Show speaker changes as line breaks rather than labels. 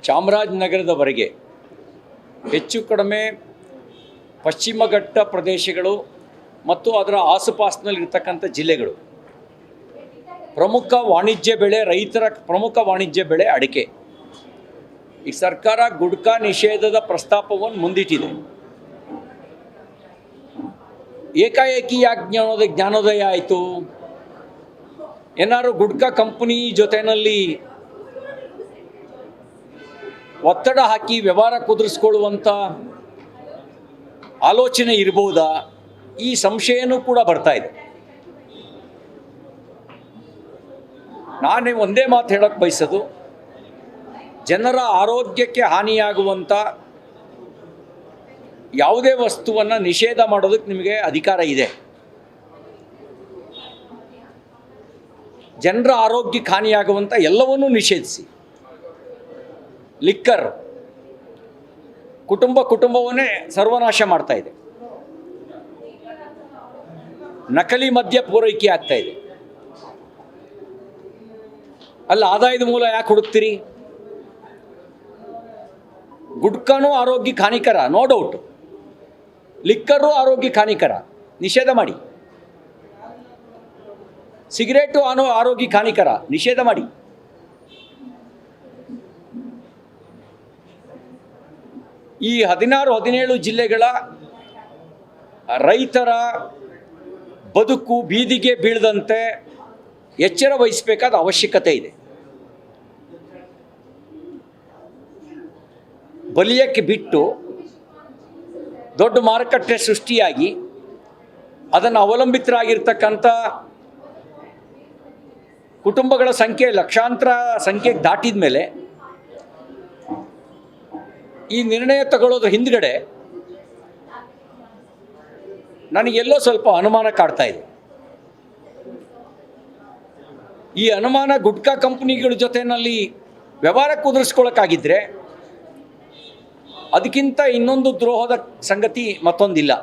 ಚಾಮರಾಜನಗರದವರೆಗೆ ಹೆಚ್ಚು ಕಡಿಮೆ ಪಶ್ಚಿಮ ಘಟ್ಟ ಪ್ರದೇಶಗಳು ಮತ್ತು ಅದರ ಆಸುಪಾಸಿನಲ್ಲಿರ್ತಕ್ಕಂಥ ಜಿಲ್ಲೆಗಳು ಪ್ರಮುಖ ವಾಣಿಜ್ಯ ಬೆಳೆ, ರೈತರ ಪ್ರಮುಖ ವಾಣಿಜ್ಯ ಬೆಳೆ ಅಡಿಕೆ. ಈ ಸರ್ಕಾರ ಗುಡ್ಕಾ ನಿಷೇಧದ ಪ್ರಸ್ತಾಪವನ್ನು ಮುಂದಿಟ್ಟಿದೆ. ಏಕಾಏಕಿ ಯಾಕೆ ಜ್ಞಾನೋದಯ ಆಯಿತು? ಏನಾದ್ರು ಗುಡ್ಕಾ ಕಂಪನಿ ಜೊತೆಯಲ್ಲಿ ಒತ್ತಡ ಹಾಕಿ ವ್ಯವಹಾರ ಕುದುರಿಸ್ಕೊಳ್ಳುವಂಥ ಆಲೋಚನೆ ಇರ್ಬೋದಾ? ಈ ಸಂಶಯನೂ ಕೂಡ ಬರ್ತಾ ಇದೆ. ನಾನೇ ಒಂದೇ ಮಾತು ಹೇಳೋಕ್ಕೆ ಬಯಸೋದು, ಜನರ ಆರೋಗ್ಯಕ್ಕೆ ಹಾನಿಯಾಗುವಂಥ ಯಾವುದೇ ವಸ್ತುವನ್ನು ನಿಷೇಧ ಮಾಡೋದಕ್ಕೆ ನಿಮಗೆ ಅಧಿಕಾರ ಇದೆ. ಜನರ ಆರೋಗ್ಯಕ್ಕೆ ಹಾನಿಯಾಗುವಂಥ ಎಲ್ಲವನ್ನೂ ನಿಷೇಧಿಸಿ. ಲಿಕ್ಕರ್ ಕುಟುಂಬವನ್ನೇ ಸರ್ವನಾಶ ಮಾಡ್ತಾ ಇದೆ. ನಕಲಿ ಮದ್ಯ ಪೂರೈಕೆ ಆಗ್ತಾ ಇದೆ. ಅಲ್ಲಿ ಆದಾಯದ ಮೂಲ ಯಾಕೆ ಹುಡುಕ್ತೀರಿ? ಗುಡ್ಕಾನೂ ಆರೋಗ್ಯಕ್ಕೆ ಹಾನಿಕರ, ನೋ ಡೌಟ್. ಲಿಕ್ಕರು ಆರೋಗ್ಯಕ್ಕೆ ಹಾನಿಕರ, ನಿಷೇಧ ಮಾಡಿ. ಸಿಗರೇಟು ಆರೋಗ್ಯಕ್ಕೆ ಹಾನಿಕರ, ನಿಷೇಧ ಮಾಡಿ. ಈ 16-17 ಜಿಲ್ಲೆಗಳ ರೈತರ ಬದುಕು ಬೀದಿಗೆ ಬೀಳದಂತೆ ಎಚ್ಚರ ವಹಿಸಬೇಕಾದ ಅವಶ್ಯಕತೆ ಇದೆ. ಬಲಿಯಕ್ಕೆ ಬಿಟ್ಟು ದೊಡ್ಡ ಮಾರುಕಟ್ಟೆ ಸೃಷ್ಟಿಯಾಗಿ ಅದನ್ನು ಅವಲಂಬಿತರಾಗಿರ್ತಕ್ಕಂಥ ಕುಟುಂಬಗಳ ಸಂಖ್ಯೆ ಲಕ್ಷಾಂತರ ಸಂಖ್ಯೆಗೆ ದಾಟಿದ ಮೇಲೆ ಈ ನಿರ್ಣಯ ತಗೊಳ್ಳೋದ್ರ ಹಿಂದ್ಗಡೆ ನನಗೆಲ್ಲೋ ಸ್ವಲ್ಪ ಅನುಮಾನ ಕಾಡ್ತಾ ಇದೆ. ಈ ಅನುಮಾನ ಗುಡ್ಕಾ ಕಂಪ್ನಿಗಳ ಜೊತೆಯಲ್ಲಿ ವ್ಯವಹಾರ ಕುದುರಿಸ್ಕೊಳ್ಳೋಕ್ಕಾಗಿದ್ದರೆ ಅದಕ್ಕಿಂತ ಇನ್ನೊಂದು ದ್ರೋಹದ ಸಂಗತಿ ಮತ್ತೊಂದಿಲ್ಲ.